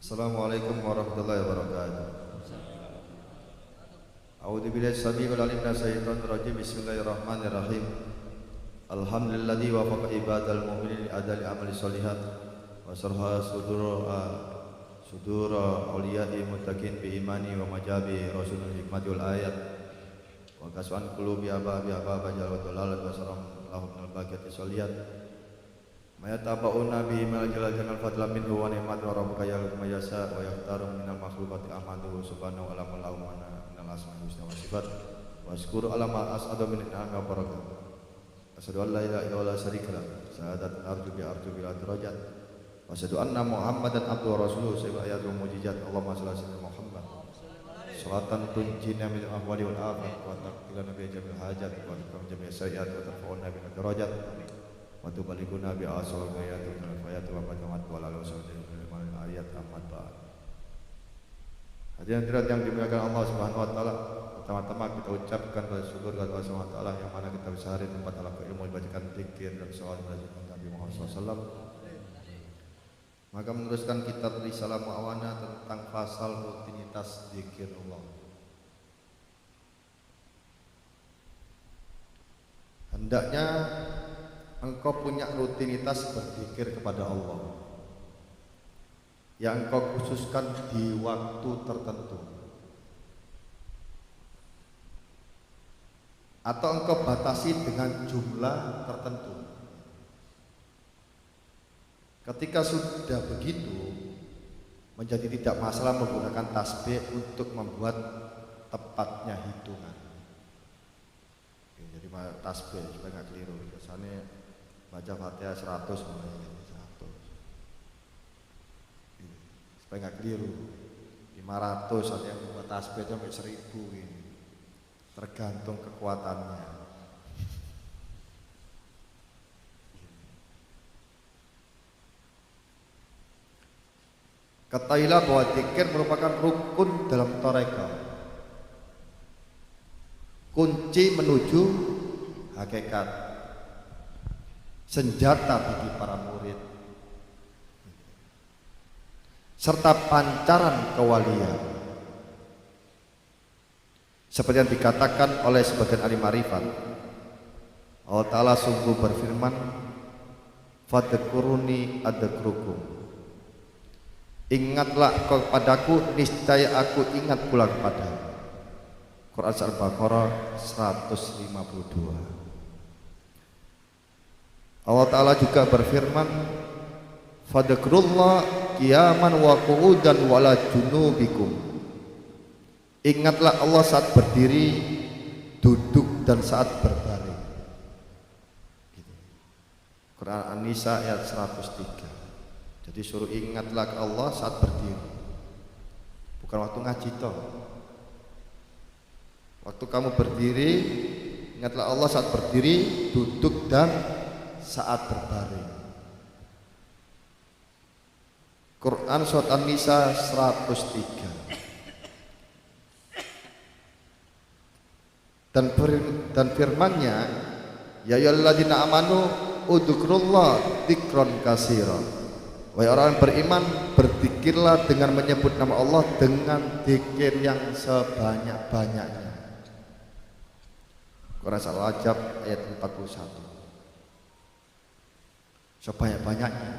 Assalamualaikum warahmatullahi wabarakatuh. A'udzu billahi samii'il 'aliim minasyaitonir rajim. Bismillahirrahmanirrahim. Alhamdulilladzi wafaqa ibadal mu'minin li adali amali sholihat wa sarha sudur awliya'i muttaqin bi imani wa majabi rasulul hikmati wal ayat wa kaswan qulubi aba bajal wa dalalat wa saram lahum minal baqiyati sholihat mayatabauna bi mal jalal fadlan minhu wa ni'mat wa rabbuka ya'lamu ma yasha wa yahtaru minal makhluqati ahmadu subhanahu wa ta'ala mana minal asma'i husna wa sifat wa syukuru ala ma as'adu min ni'am wa barakat. Asyhadu an la ilaha illallah syarika lah syahadat arju bi derajat wa asyhadu anna muhammadan abduhu wa rasuluhu sayyidul ayat wa mujizat. Allahumma shalli ala Muhammad salatan tunjina min ahwali wal afat wa taqilana bi jamil hajat wa tukam jamil sayyiat wa tarfa'una bi derajat wa tubaliguna bi asal gayatu min al-fayat wa matamat wa lalu sallallahu ayat amat ba'd. Hadirin yang dimuliakan Allah Subhanahu wa taala, pertama-tama kita ucapkan bersyukur kepada Allah Subhanahu wa taala yang mana kita bisa hari tempat Allah ilmu dibacakan zikir dan salawat kepada Nabi Muhammad SAW. Maka meneruskan kitab Risalah Mu'awana tentang pasal rutinitas zikir Allah. Hendaknya engkau punya rutinitas berzikir kepada Allah yang engkau khususkan di waktu tertentu, atau engkau batasi dengan jumlah tertentu. Ketika sudah begitu, menjadi tidak masalah menggunakan tasbih untuk membuat tepatnya hitungan. Jadi tasbih supaya nggak keliru. Biasanya baca Fatihah 100 mulai 100. Supaya nggak keliru. 500 ada yang membuat tasbih itu sampai 1000 ini. Tergantung kekuatannya. Ketahuilah bahwa zikir merupakan rukun dalam tarekah, kunci menuju hakikat, senjata bagi para murid, serta pancaran kewalian. Seperti yang dikatakan oleh sebagian ahli marifat, Allah Ta'ala sungguh berfirman, fadkuruni adkurkum. Ingatlah kepadaku, niscaya aku ingat pula kepadamu. Quran Surah Al-Baqarah 152. Allah Ta'ala juga berfirman, fadkurullah qiyaman wa qu'udan wa ala junubikum. Ingatlah Allah saat berdiri, duduk, dan saat berbaring. Quran An-Nisa ayat 103. Jadi suruh ingatlah ke Allah saat berdiri, bukan waktu ngaji toh. Waktu kamu berdiri, ingatlah Allah saat berdiri, duduk, dan saat berbaring. Quran Surat An-Nisa 103. Dan firman-Nya, ya ayyuhalladzina amanu udzukrullah dzikran katsiran. Wahai orang beriman, berzikirlah dengan menyebut nama Allah dengan zikir yang sebanyak-banyaknya. Quran Al-Rajab ayat 41. Sebanyak-banyaknya.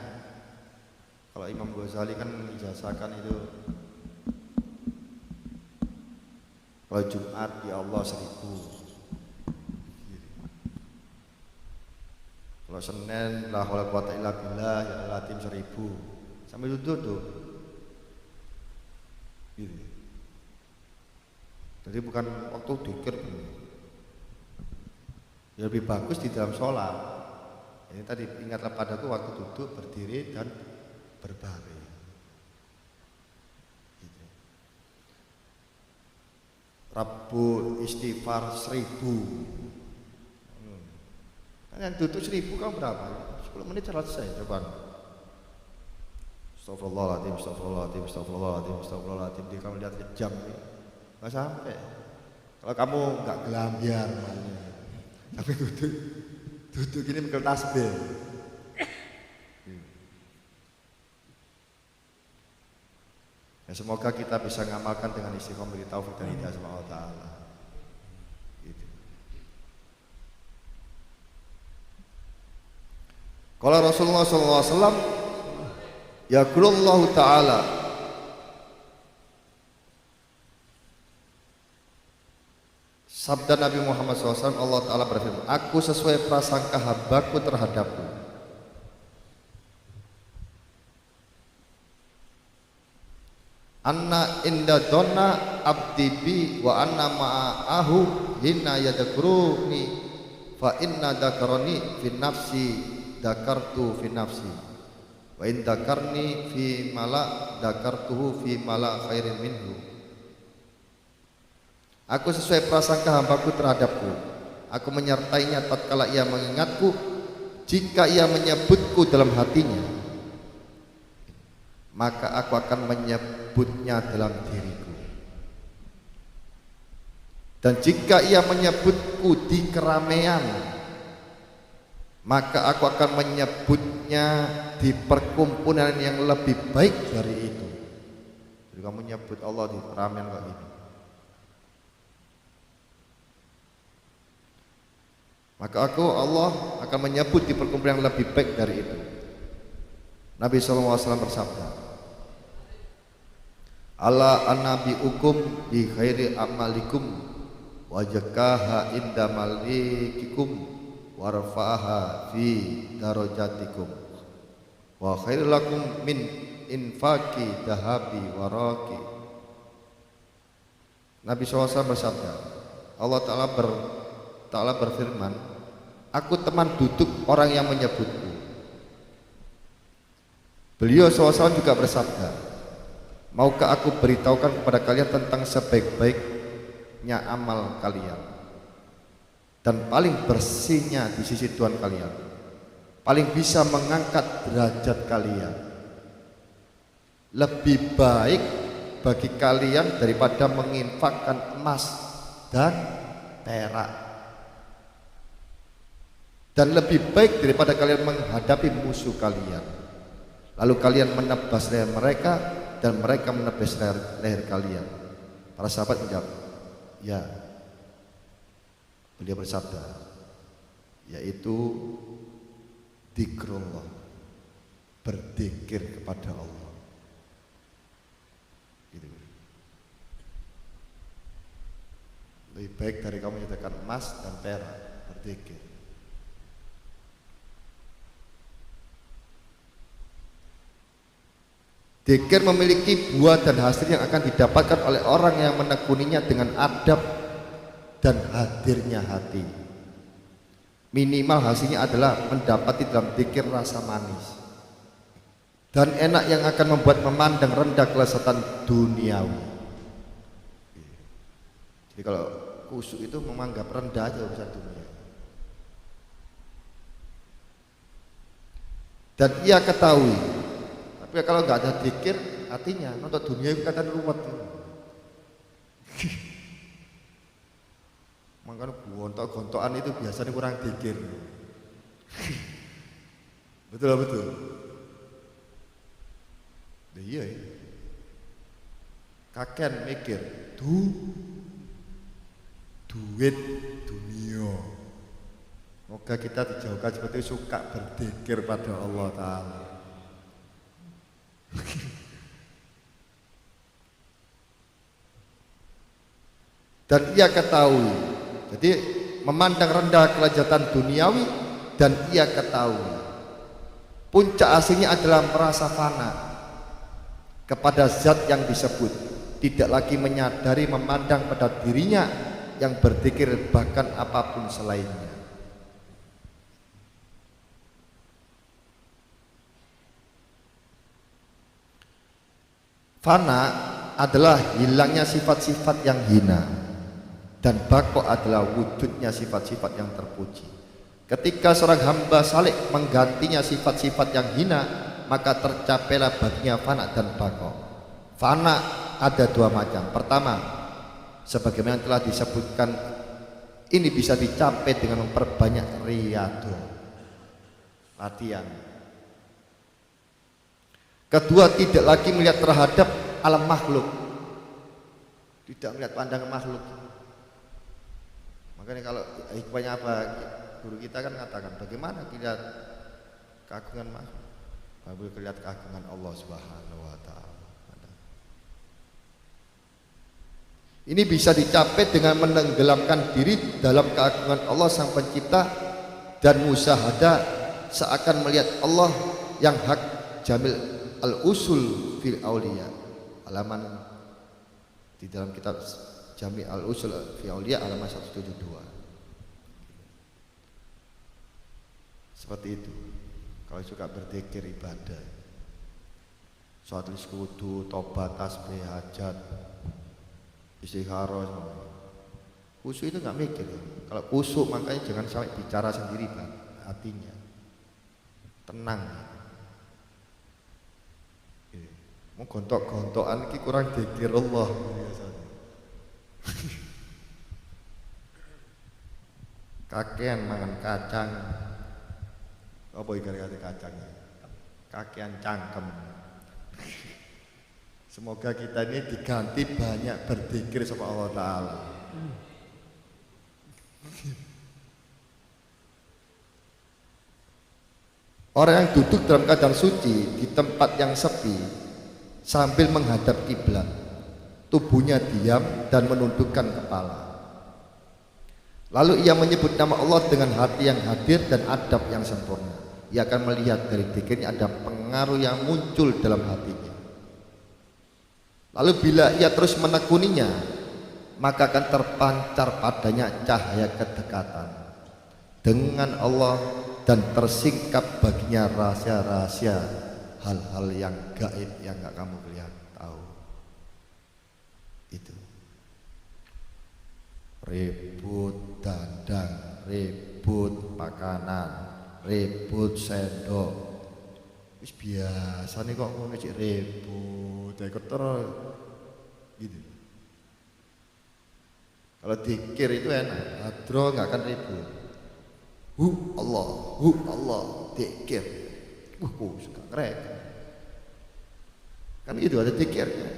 Kalau Imam Ghazali kan menijazahkan itu, kalau Jumat ya Allah 1000. Kalau Senin la haula wala quwata illa billah ya Latim 1000. Sampai duduk. Gitu. Jadi bukan waktu dzikir. Ya lebih bagus di dalam sholat. Ini tadi ingatlah padaku waktu duduk, berdiri, dan berbaring. Gitu. Rabu istighfar 1000. Yang duduk 1000 kamu berapa? 10 menit selesai. Coba. Astagfirullahaladzim, astagfirullahaladzim, astagfirullahaladzim, astagfirullahaladzim. Dia kamu lihat jam ini, nggak sampai. Kalau kamu nggak gelambiar, tapi duduk ini mikir tasbih. Ya, semoga kita bisa ngamalkan dengan istiqomah dari taufik dan hidayah sama Allah Ta'ala. Gitu. Kalau Rasulullah SAW, ya Qulullahu Ta'ala, sabda Nabi Muhammad SAW, Allah Ta'ala berfirman, aku sesuai prasangka hambaku terhadapku. Anna inda donna abdi bi wa anna ma'ahu hina yadkuruni fa inna dakaroni fi nafsi dakartu fi nafsi wa in dakarni fi mala dakartuhu fi mala khairin minhu. Aku sesuai prasangka hambaku terhadapku, aku menyertainya tatkala ia mengingatku, jika ia menyebutku dalam hatinya maka aku akan menyebutnya dalam diriku, dan jika ia menyebutku di keramaian maka aku akan menyebutnya di perkumpulan yang lebih baik dari itu. Jadi kamu menyebut Allah di keramaian kok ini, maka Allah akan menyebut di perkumpulan yang lebih baik dari itu. Nabi SAW bersabda, ala an-nabi ukum bi khairi amalikum wa jakaha inda malikikum warfa'aha fi darajatikum wa khair lakum min infaki dahabi waraki. Nabi SAW bersabda, Allah Ta'ala berfirman, aku teman duduk orang yang menyebutku. Beliau SAW juga bersabda, maukah aku beritahukan kepada kalian tentang sebaik-baiknya amal kalian dan paling bersihnya di sisi Tuhan kalian, paling bisa mengangkat derajat kalian, lebih baik bagi kalian daripada menginfakkan emas dan perak, dan lebih baik daripada kalian menghadapi musuh kalian lalu kalian menebas leher mereka dan mereka menebas leher kalian. Para sahabat menjawab, ya. Beliau bersabda, yaitu dzikrullah, berzikir kepada Allah. Gitu. Lebih baik dari kamu menyatakan emas dan perak, berzikir. Dzikir memiliki buah dan hasil yang akan didapatkan oleh orang yang menekuninya dengan adab dan hadirnya hati. Minimal hasilnya adalah mendapati dalam dzikir rasa manis dan enak yang akan membuat memandang rendah kelezatan duniawi. Jadi kalau khusyuk itu menganggap rendah aja urusan dunia. Dan ia ketahui, tapi kalau nggak ada dzikir, artinya nonton dunia itu kadang ruwet. Makanya gontok-gontokan itu biasanya kurang dzikir. Betul. Iya ya. Kakek mikir, duit dunia. Semoga kita dijauhkan seperti suka berzikir pada Allah Ta'ala. Dan ia ketahui, jadi memandang rendah kelezatan duniawi, dan ia ketahui puncak aslinya adalah merasa fana kepada zat yang disebut, tidak lagi menyadari memandang pada dirinya yang berzikir bahkan apapun selainnya. Fana adalah hilangnya sifat-sifat yang hina, dan bako adalah wujudnya sifat-sifat yang terpuji. Ketika seorang hamba saleh menggantinya sifat-sifat yang hina, maka tercapailah baginya fana dan bako. Fana ada dua macam. Pertama, sebagaimana telah disebutkan, ini bisa dicapai dengan memperbanyak riyadhah, latihan. Kedua, tidak lagi melihat terhadap alam makhluk, tidak melihat pandangan makhluk. Makanya kalau hikmahnya apa, guru kita kan mengatakan bagaimana kita keagungan makhluk, baru lihat keagungan Allah Subhanahu wa taala. Ini bisa dicapai dengan menenggelamkan diri dalam keagungan Allah Sang Pencipta dan musyahadah seakan melihat Allah yang hak. Jamil al-usul fil auliya, halaman di dalam kitab Jami al-usul fil auliya halaman 172. Seperti itu. Kalau suka berzikir ibadah, sholat kudu, tobat, tasbih, hajat, istikharah, khusyuk itu nggak mikir. Kalau khusyuk makanya jangan sampai bicara sendiri hatinya, tenang. Mau gontok-gontokan ki kurang dzikir Allah biasanya. Kakean mangan kacang. Apa gara-gara kacangnya? Kakean cangkem. Semoga kita ini diganti banyak berzikir sama Allah Ta'ala. Orang yang duduk dalam keadaan suci di tempat yang sepi sambil menghadap kiblat, tubuhnya diam dan menundukkan kepala. Lalu ia menyebut nama Allah dengan hati yang hadir dan adab yang sempurna. Ia akan melihat dari zikirnya ada pengaruh yang muncul dalam hatinya. Lalu bila ia terus menekuninya, maka akan terpancar padanya cahaya kedekatan dengan Allah dan tersingkap baginya rahasia-rahasia, hal-hal yang gaib yang gak kamu lihat tahu. Itu ribut dandang, ribut makanan, ribut sendok, wis biasa nih kok ngono cik ribut ikut terus gitu. Kalau dikir itu enak, hadro nggak akan ribut. Hu Allah, dikir. Suka keren. Kan itu ada dikirnya,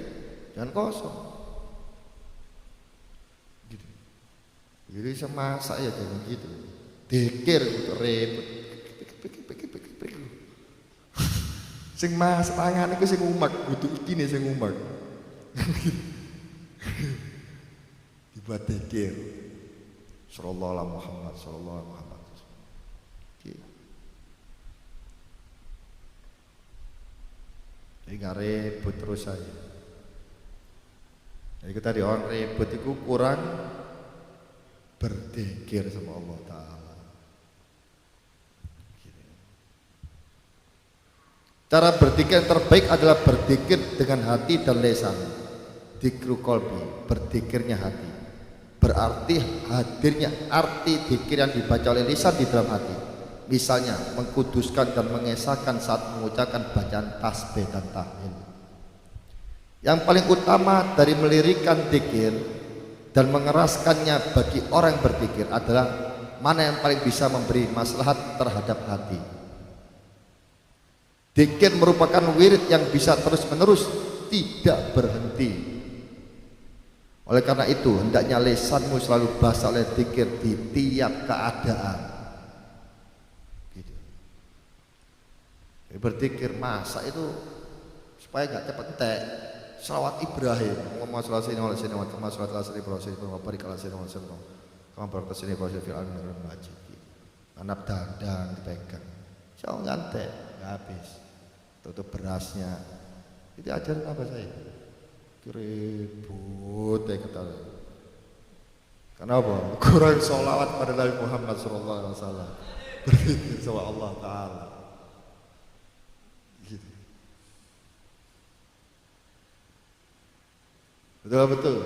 jangan kosong. Gitu. Jadi semasak ya jangan gitu. Dikir itu ribut. Sing mas tangan itu sing umak, butuh iki nih sing umak. Dibuat dikir. Sallallahu alaihi Muhammad, sallallahu alaihi Muhammad. Jadi nggak ribut terus saya. Jadi kita tadi orang ribut itu kurang berzikir sama Allah Ta'ala. Cara berzikir yang terbaik adalah berzikir dengan hati dan lisan. Dzikru qalbi, berzikirnya hati. Berarti hadirnya arti dzikir yang dibaca oleh lisan di dalam hati. Misalnya mengkuduskan dan mengesahkan saat mengucapkan bacaan tasbih dan tahlil. Yang paling utama dari melirikan dzikir dan mengeraskannya bagi orang yang berzikir adalah mana yang paling bisa memberi maslahat terhadap hati. Dzikir merupakan wirid yang bisa terus-menerus tidak berhenti. Oleh karena itu hendaknya lisanmu selalu basah oleh dzikir di tiap keadaan. Berzikir masa itu supaya nggak cepat entek. Selawat Ibrahim, Muhammad sallallahu alaihi wasallam, Muhammad sallallahu alaihi wasallam, Muhammad barik alaihi wasallam, kamu berkesini proses fil alamin majid. Anap dandang dipegang, jauh ngantek, nggak habis. Tutup berasnya. Itu ajaran apa saya? Ribut ya kata. Kenapa? Kurang sholawat pada Nabi Muhammad sallallahu alaihi wasallam. Berzikir sama Allah Taala. Betul.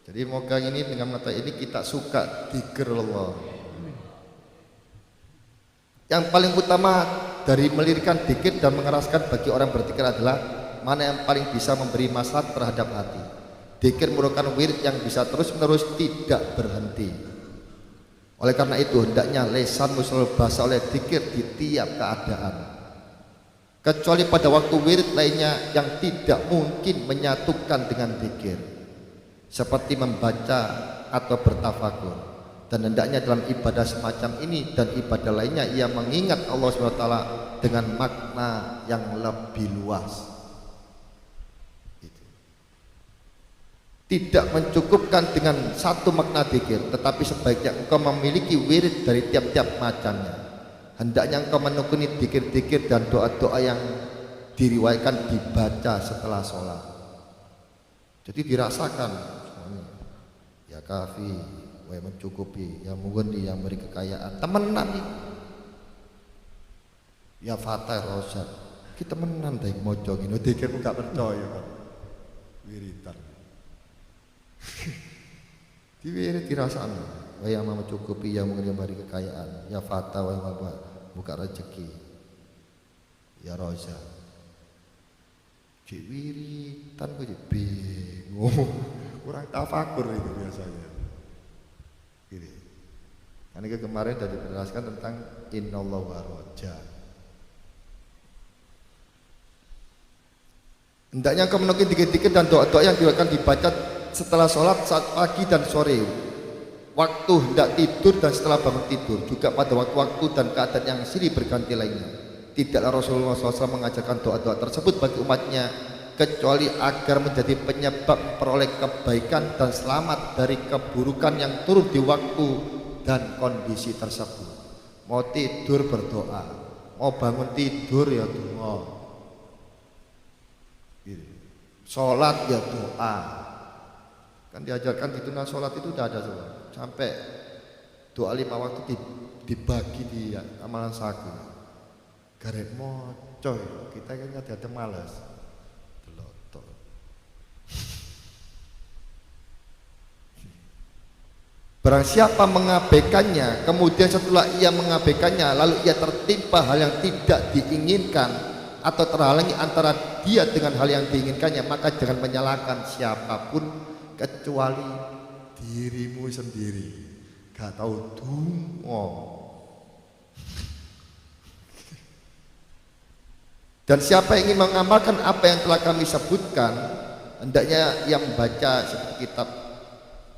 Jadi moga ini dengan mata ini kita suka dzikir Allah. Yang paling utama dari melirikan dzikir dan mengeraskan bagi orang berzikir adalah mana yang paling bisa memberi maslahat terhadap hati. Dzikir merupakan wirid yang bisa terus-menerus tidak berhenti. Oleh karena itu hendaknya lisanmu selalu basah oleh dzikir di tiap keadaan. kecuali pada waktu wirid lainnya yang tidak mungkin menyatukan dengan zikir, seperti membaca atau bertafakur. Dan hendaknya dalam ibadah semacam ini dan ibadah lainnya ia mengingat Allah SWT dengan makna yang lebih luas. Tidak mencukupkan dengan satu makna zikir, tetapi sebaiknya engkau memiliki wirid dari tiap-tiap macamnya. Hendaknya engkau menekuni zikir-zikir dan doa-doa yang diriwayatkan dibaca setelah sholat. Jadi dirasakan, ya kafi, wa mencukupi, ya mughni, yang beri kekayaan, temenan nih. Ya fatah rosyad, kita temenan baik mojo gini, zikirmu gak percaya kok. Wiridan. Diwirid dirasakan, wa yang mencukupi, yang mughni, yang beri kekayaan, ya fatah, wa yang buka rezeki, ya rosyad. Cik wiridan kok bingung, kurang tafakur itu biasanya. Gini, ini kemarin sudah dijelaskan tentang innallaha wa roja. Hendaknya engkau menukil dikit-dikit dan doa-doa yang akan dibaca setelah sholat, saat pagi dan sore, waktu hendak tidur dan setelah bangun tidur, juga pada waktu-waktu dan keadaan yang silih berganti lainnya. Tidaklah Rasulullah SAW mengajarkan doa-doa tersebut bagi umatnya kecuali agar menjadi penyebab memperoleh kebaikan dan selamat dari keburukan yang turun di waktu dan kondisi tersebut. Mau tidur berdoa, mau bangun tidur ya doa, sholat ya doa. Kan diajarkan di tunai sholat itu udah ada semua. Sampai doa 5 waktu dibagi di amalan saku. Garek mocoy, kita kan ada malas. Delotok. Barang siapa mengabaikannya, kemudian setelah ia mengabaikannya, lalu ia tertimpa hal yang tidak diinginkan atau terhalangi antara dia dengan hal yang diinginkannya, maka jangan menyalahkan siapapun kecuali dirimu sendiri. Gak tahu dungo. Dan siapa yang ingin mengamalkan apa yang telah kami sebutkan, hendaknya ia membaca seperti kitab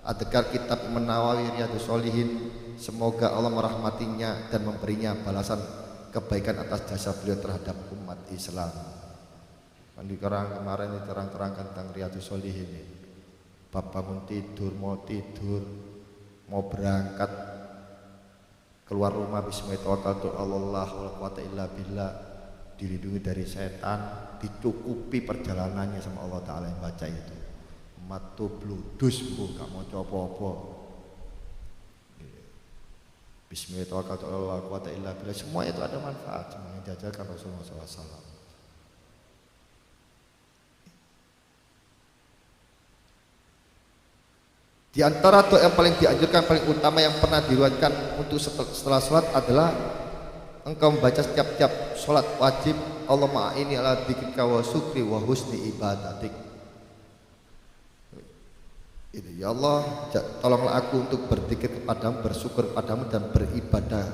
Adhkar, kitab Imam Nawawi, Riyadhus Shalihin. Semoga Allah merahmatinya dan memberinya balasan kebaikan atas jasa beliau terhadap umat Islam. Kemarin diterang-terangkan tentang Riyadhus Shalihin ini. Bab bangun tidur, mau berangkat keluar rumah, bismillahirrahmanirrahim, wala quwata illa billah, dilindungi dari setan, dicukupi perjalanannya sama Allah Ta'ala yang baca itu. Matu bludus bu, gak mau coba-coba. Bismillahirrahmanirrahim, wala quwata illa billah, semua itu ada manfaat, semua yang diajarkan Rasulullah SAW. Di antara doa yang paling dianjurkan, paling utama yang pernah diriwayatkan untuk setelah sholat adalah engkau membaca setiap sholat wajib, Allahumma a'inni ala dzikrika wa syukri wa husni ibadatik. Itu, ya Allah, tolonglah aku untuk berzikir kepadamu, bersyukur kepadamu, dan beribadah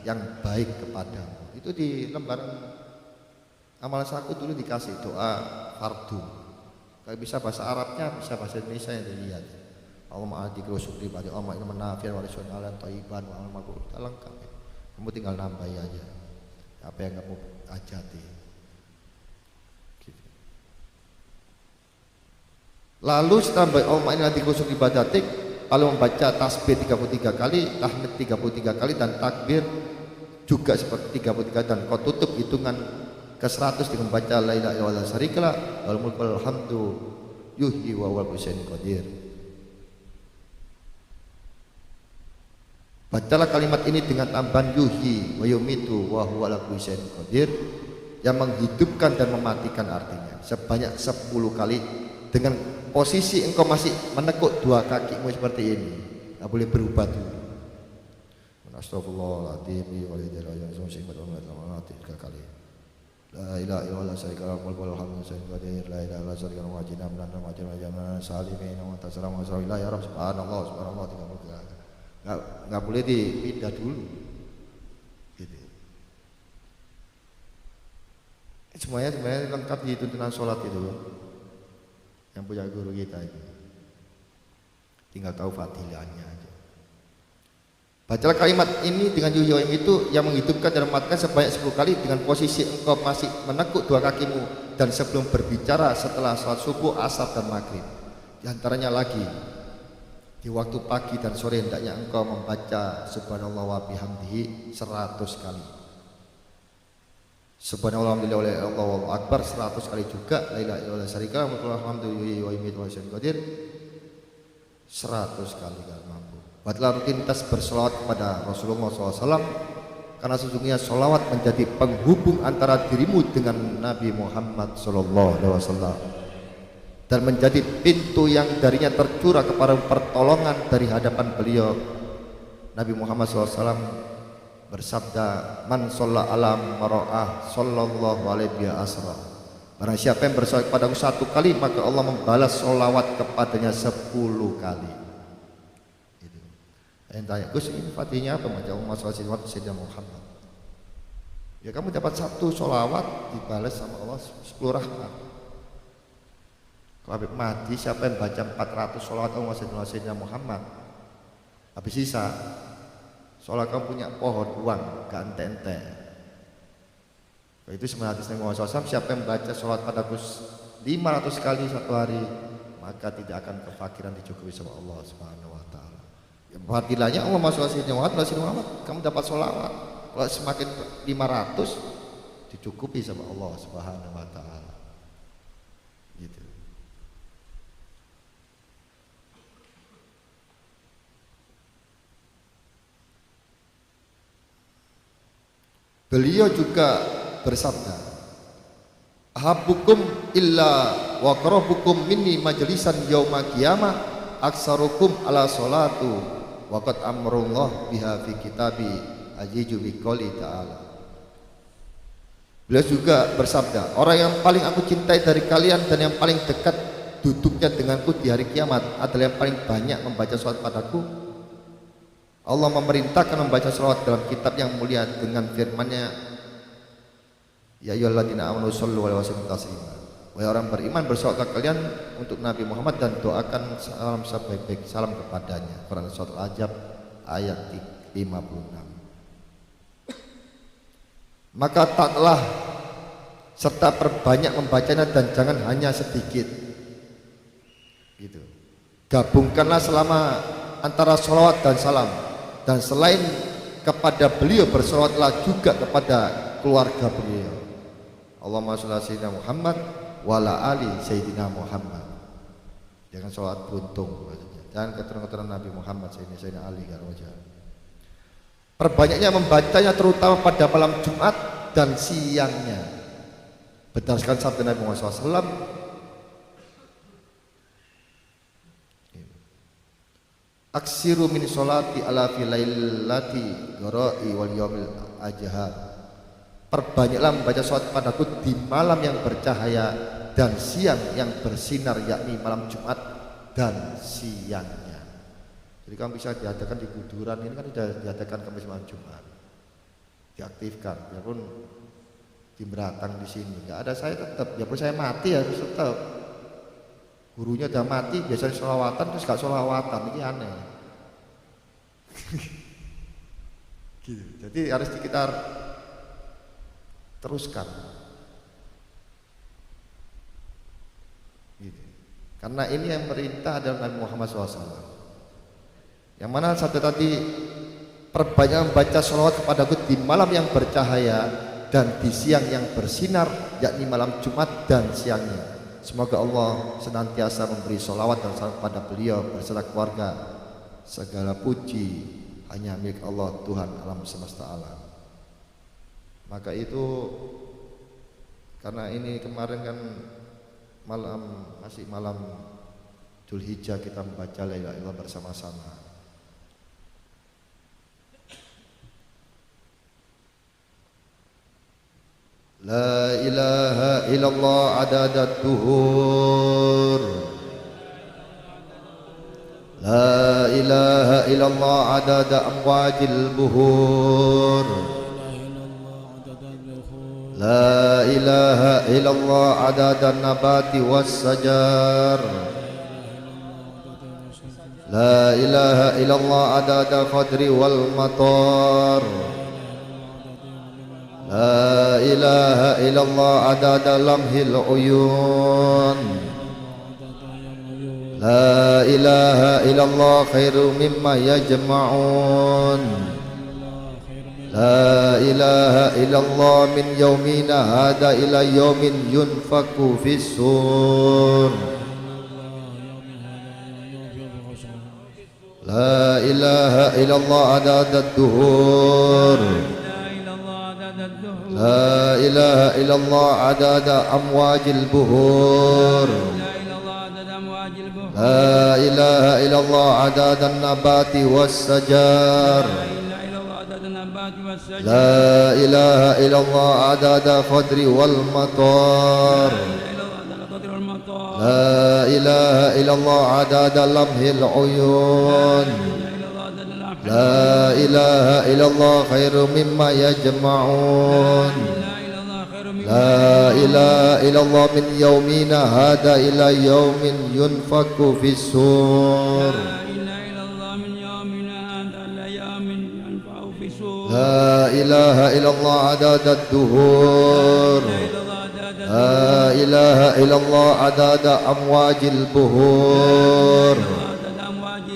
yang baik kepadamu. Itu di lembaran amalan saku dulu dikasih doa fardu. Kalau bisa bahasa Arabnya, bisa bahasa Indonesia yang dilihat. Allahumma a'inni ala syukri pada Allah, ilman nafi'an wa rizqan halalan thayyiban wa amal maqbul. Lengkap. Kamu tinggal nambah aja apa yang kamu ajati. Gitu. Lalu setelah Allahumma inni a'udzubika min ibadatik, lalu membaca tasbih 33 kali, tahmid 33 kali, dan takbir juga seperti 33, dan kau tutup hitungan ke 100 dengan membaca la ilaha illallah syarikalah wal mulku wal hamdu yuhyi wa huwal qadir. Bacalah kalimat ini dengan tambahan yuhyi wa yumitu wa huwa ala kulli syai'in qadir, yang menghidupkan dan mematikan artinya sebanyak 10 kali dengan posisi engkau masih menekuk dua kakimu seperti ini. Enggak boleh berubah dulu. Astagfirullahaladzim wa la tiga kali. La ilaha illallah syarikalah wal hamdu qadir, la ilaha illallah syarikalah wa jinna min al-majid wa jama'an salimin wa tasalamu wa sallallahu ya rabb subhanallah subhanallah 33. Nggak boleh dipindah dulu gitu. sebenarnya lengkap di tuntunan sholat itu, yang punya guru kita itu. Tinggal tahu fadilahnya aja. Bacalah kalimat ini dengan yuhim itu yang menghidupkan dan mematikan sebanyak 10 kali dengan posisi engkau masih menekuk dua kakimu dan sebelum berbicara setelah sholat subuh, asar dan maghrib. Di antaranya lagi di waktu pagi dan sore hendaknya engkau membaca subhanallah wa bihamdihi 100 kali. Subhanallah Allahu akbar 100 kali juga. La ilaha illallah syarika lahu alhamdulillahi wa yumiitu wa yuhyi qadir 100 kali kalau mampu. Buatlah rutinitas bersolawat kepada Rasulullah SAW karena sesungguhnya solawat menjadi penghubung antara dirimu dengan Nabi Muhammad SAW dan menjadi pintu yang darinya tercurah kepada pertolongan dari hadapan beliau. Nabi Muhammad SAW bersabda, man sholla alam mara'ah sallallahu alaihi asra. Barang siapa yang bersolawat kepadaku 1 kali maka Allah membalas solawat kepadanya 10 kali. Gitu. Yang tanya, Gus ini fatihnya apa? Macam masalah Sayyidina Muhammad. Ya kamu dapat 1 solawat dibalas sama Allah 10 rahmat. Kalau habis mati siapa yang baca 400 solawat Allah Sayyidina Muhammad, habis sisa soalnya kamu punya pohon uang gak ente-ente. Itu sebenarnya hadis Nabi Muhammad SAW, siapa yang baca sholat padaku 500 kali 1 hari maka tidak akan kefakiran, dicukupi sama Allah Subhanahu wa taala. Ya, fadilahnya Allah masuk Muhammad, kamu dapat sholawat. Kalau semakin 500 dicukupi sama Allah Subhanahu wa taala. Gitu. Beliau juga bersabda, ahabbukum illa wa karahukum minni majlisan yauma qiyamah aksarukum ala salatu wa qad amrullah biha fi kitabi ajiju bi qouli ta'ala. Beliau juga bersabda, orang yang paling aku cintai dari kalian dan yang paling dekat duduknya denganku di hari kiamat adalah yang paling banyak membaca salat padaku. Allah memerintahkan membaca salawat dalam kitab yang mulia dengan firman-Nya, ya ayyuhalladzina amanu shollu alaihi wa sallimu taslima. Wahai orang beriman, bersalawatlah kalian untuk Nabi Muhammad dan doakan salam sebaik-baik salam kepadanya. Quran Surat Al-Ahzab ayat 56. Maka taatlah serta perbanyak membacanya dan jangan hanya sedikit. Gitu. Gabungkanlah selama antara salawat dan salam. Dan selain kepada beliau bersolawatlah juga kepada keluarga beliau. Allahumma sholli ala sayyidina Muhammad wa ala ali sayyidina Muhammad. Jangan sholawat buntung maksudnya. Jangan keterangan Nabi Muhammad sayyidina Ali garwaja. Perbanyaknya membacanya terutama pada malam Jumat dan siangnya. Berdasarkan sabda Nabi Muhammad SAW, aksiru min sholati ala filailati gharai wal yaumil ajha. Perbanyaklah membaca salat padaku di malam yang bercahaya dan siang yang bersinar, yakni malam Jumat dan siangnya. Jadi kamu bisa diadakan di kuburan, ini kan sudah diadakan Kamis malam Jumat. Diaktifkan, biarpun di Beratang di sini nggak ada, saya tetap, biarpun saya mati harus tetap. Gurunya udah mati, biasanya sholawatan terus gak sholawatan, ini aneh. Gitu. Jadi harus kita teruskan. Gitu. Karena ini yang perintah adalah Nabi Muhammad SAW. Yang mana satu tadi, perbanyak membaca sholawat kepadaku di malam yang bercahaya dan di siang yang bersinar, yakni malam Jumat dan siangnya. Semoga Allah senantiasa memberi sholawat dan salam kepada beliau beserta keluarga. Segala puji hanya milik Allah Tuhan alam semesta alam. Maka itu karena ini kemarin kan masih malam Dzulhijjah, kita membaca la ilaha illallah bersama-sama. La ilaha illallah adadat duhur. La ilaha illallah adada amwajil buhur. لا إله إلا الله عدد النبات والشجر لا إله إلا الله عدد القدر والمطر لا إله إلا الله عدد لمح العيون لا إله إلا الله خير مما يجمعون لا إله إلا الله من يومنا هذا إلى يوم ينفق في الصور لا إله إلا الله عدد الدهور لا إله إلا الله عدد أمواج البحور لا إله إلا الله عدد النبات والشجر لا إله إلا الله عدد القدر والمطر لا إله إلا الله عدد لمح العيون لا إله إلا الله خير مما يجمعون لا إله إلا الله من يومنا هذا إلى يوم ينفق في الصور لا إله إلا الله عدد الدهور لا إله إلا الله عدد أمواج البحور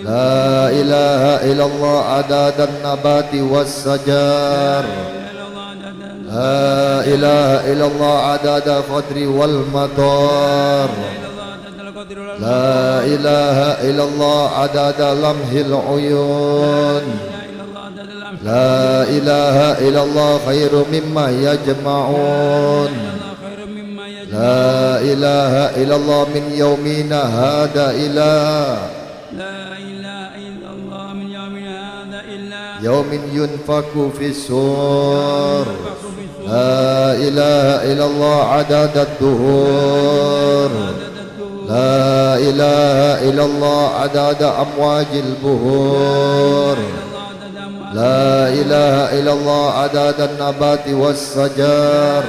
لا إله إلا الله عدد النبات والشجر لا إله إلا الله عدد القدر والمطر لا إله إلا الله عدد لمح العيون لا إله إلا الله خير مما يجمعون لا إله إلا الله من يومنا هذا إلى يوم ينفق في الصور لا إله إلا الله عدد الدهور لا إله إلا الله عدد أمواج البحور لا إله إلا الله عدد النبات والشجر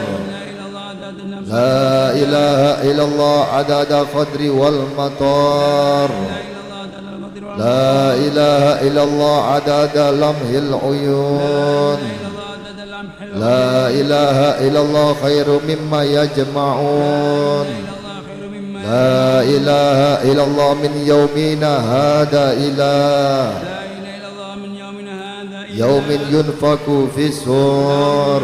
لا إله إلا الله عدد القدر والمطر لا إله إلا الله عدد لمح العيون لا إله إلا الله خير مما يجمعون لا إله إلا الله من يومنا هذا إلى يوم ينفق في الصور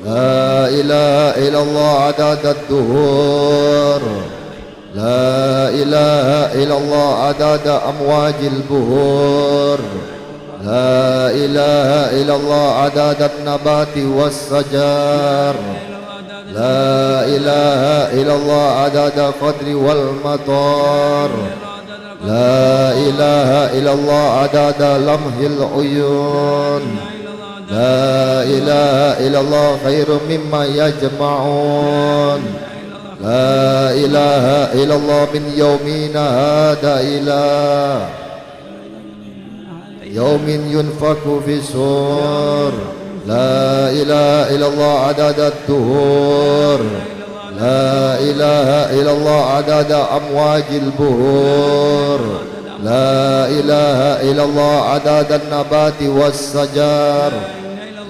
لا إله إلا الله عدد الدهور لا إله إلا الله عدد أمواج البحور لا إله إلا الله عدد النبات والشجر لا إله إلا الله عدد القدر والمطر لا إله إلا الله عدد لمح العيون لا إله إلا الله خير مما يجمعون لا إله إلا الله من يومنا هذا إلى يوم ينفق في الصور لا إله إلا الله عدد الدهور لا إله إلا الله عدد أمواج البحور لا إله إلا الله عدد النبات والشجر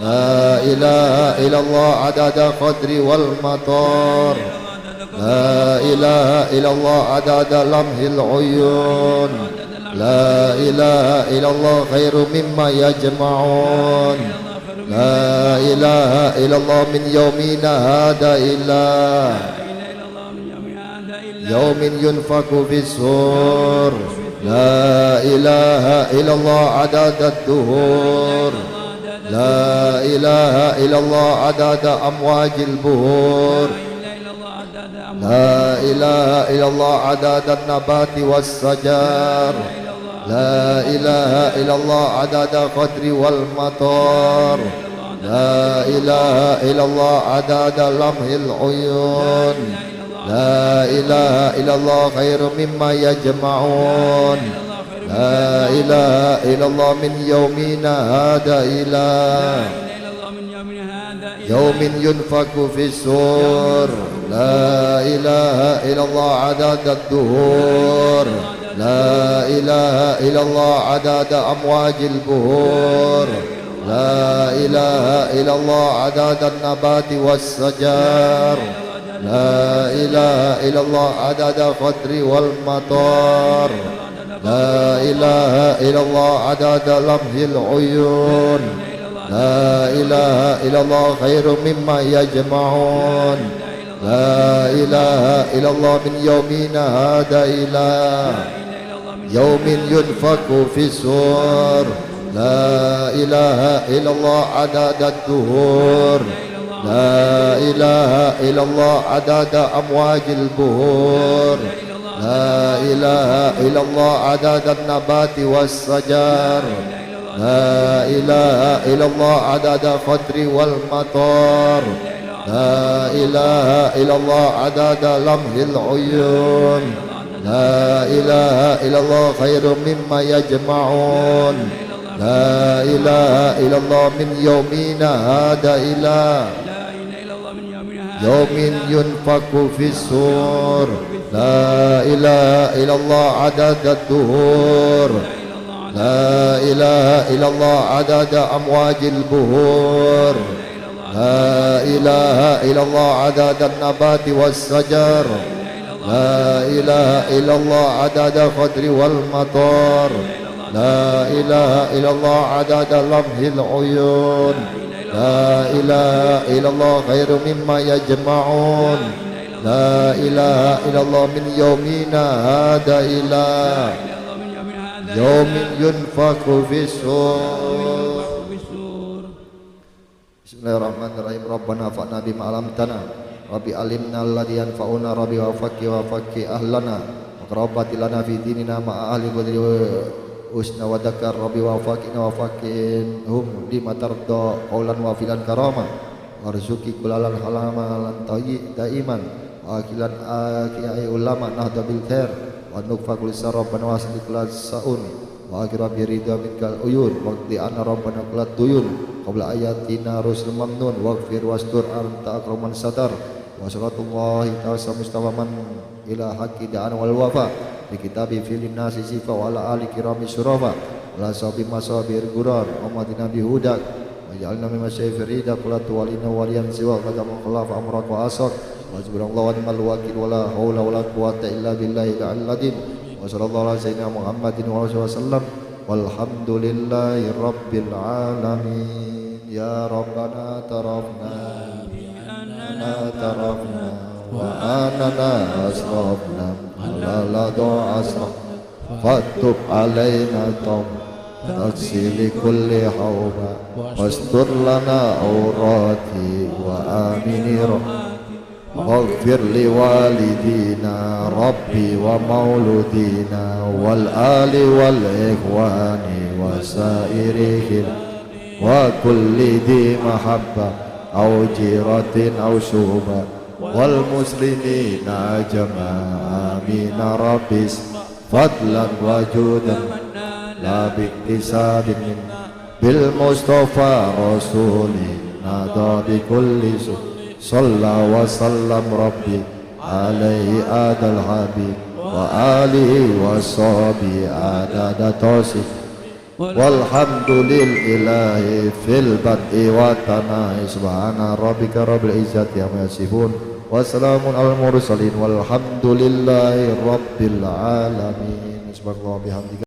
لا إله إلا الله عدد القدر والمطر لا إله إلا الله عدد لمح العيون لا إله إلا الله خير مما يجمعون لا إله إلا الله من يومنا هذا إلى يوم ينفق في الصور لا إله إلا الله عدد الدهور لا إله إلا الله عدد أمواج البحور لا إله إلا الله عدد النبات والشجر لا إله إلا الله عدد القدر والمطر لا إله إلا الله عدد لمح العيون لا إله إلا الله خير مما يجمعون لا إله إلا الله من يومنا هذا إلى يوم ينفك في السور لا إله إلا الله عدد الدهور لا إله إلا الله عدد أمواج البهور لا إله إلا الله عدد النبات والشجر لا إله إلا الله عدد القطر والمطر لا إله إلا الله عدد لمح العيون لا إله إلا الله خير مما يجمعون لا إله إلا الله من يومنا هذا إلى يوم ينفك في السور لا إله إلا الله عدد الدهور لا إله إلا الله عدد أمواج البهور لا إله إلا الله عدد النبات والشجر لا إله إلا الله عدد القطر والمطر لا إله إلا الله عدد لمح العيون لا إله إلا الله خير مما يجمعون لا إله إلا الله من يومنا هذا إلى يوم ينفك في السور لا إله إلا الله عدد الدهور لا إله إلا الله عدد أمواج البهور لا إله إلا الله عدد النبات والشجر لا إله إلا الله عدد القطر والمطر لا إله إلا الله عدد لمح العيون لا إله إلا الله خير مما يجمعون لا إله إلا الله من يومنا هذا إلى يوم ينفك في السور. Bismillahirrahmanirrahim. Rabbana fa'na bima 'allamtana Rabbi alimna alladhi yanfa'una Rabbi wa fakki ahlana wa qarabati lana fi dinina ma'a ahli qadri usna wa dakar Rabbi wa fakkinhum lima tarda qawlan wa filan karama warzuki kulalal halaman tayyi daiman wa akilan akiai ulama nahda bil khair wa nukfa kul sarabana wasli kul saun wa akhira bi ridha minkal uyun waqti anna rabbana kulat tuyun qabla ayatina rusul mamnun waghfir wastur anta akraman satar wa sallallahu ta'ala mustawaman ila haqqi da'an wal wafa bi kitabi fil nasi sifa wa ala ali kirami surafa la sabi masabir gurar umatina bihudak wa ja'alna mimma syafirida qulatu walina waliyan siwa qadam khulaf amrak wa asaq wa subhanallahu wa ni'mal wakil wa la haula wa la quwwata illa billahi al-'azim wa sallallahu ala sayyidina Muhammadin wa alihi wasallam walhamdulillahi rabbil alamin ya rabbana tarafna tarafna wa anana asrafna ala asraf fatub alaina tom taksili kulli hawba wastur lana awrati wa amini waghfir li walidina rabbi wa mauludina wal ali wal ikhwani wa sairihim wa kulli di mahabba aw jiratin aw syuhba wal muslimina jama'a amin rabbis fadlan wa judan la biktisabin min bil mustafa rasuli nada bi kulli salla wa sallam rabbi alaihi adal habib wa alihi wa sahbihi adada tosif walhamdulillahi fil bad'i wa tana'i subhana rabbika rabbil izzati amma yasifun wa salamun al mursalin walhamdulillahi rabbil alamin subhanallah bihamdika